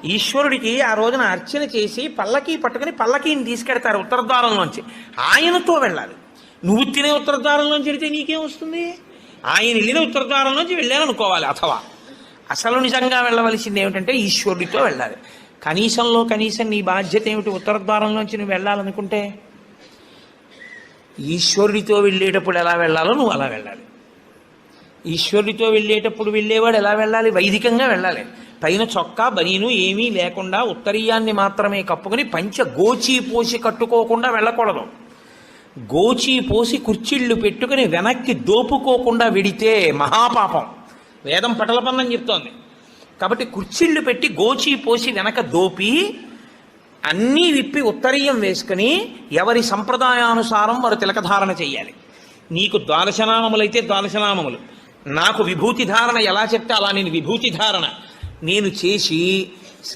ఈశ్వరుడికి ఆ రోజున అర్చన చేసి పల్లకీ పట్టుకుని పల్లకీని తీసుకెడతారు ఉత్తరద్వారంలోంచి. ఆయనతో వెళ్ళాలి. నువ్వు తినే ఉత్తరద్వారంలోంచి వెళితే నీకేం వస్తుంది? ఆయన వెళ్ళిన ఉత్తరద్వారంలోంచి వెళ్ళాలనుకోవాలి. అథవా అసలు నిజంగా వెళ్ళవలసింది ఏమిటంటే ఈశ్వరుడితో వెళ్ళాలి. కనీసంలో కనీసం నీ బాధ్యత ఏమిటి? ఉత్తరద్వారంలోంచి నువ్వు వెళ్ళాలనుకుంటే ఈశ్వరుడితో వెళ్ళేటప్పుడు ఎలా వెళ్ళాలో నువ్వు అలా వెళ్ళాలి. ఈశ్వరుడితో వెళ్ళేటప్పుడు వెళ్ళేవాడు ఎలా వెళ్ళాలి? వైదికంగా వెళ్ళాలి. పైన చొక్కా బనీను ఏమీ లేకుండా ఉత్తరీయాన్ని మాత్రమే కప్పుకొని పంచ గోచీ పోసి కట్టుకోకుండా వెళ్ళకూడదు. గోచీ పోసి కుర్చీళ్ళు పెట్టుకుని వెనక్కి దోపుకోకుండా వెడితే మహాపాపం. వేదం పటలపన్నం చెప్తోంది. కాబట్టి కుర్చీళ్ళు పెట్టి గోచీ పోసి వెనక దోపి అన్నీ విప్పి ఉత్తరీయం వేసుకుని ఎవరి సంప్రదాయానుసారం వారు తిలకధారణ చెయ్యాలి. నీకు ద్వాదశనామములైతే ద్వాదశనామములు, నాకు విభూతి ధారణ ఎలా చెప్తే అలా నేను విభూతి ధారణ నేను చేసి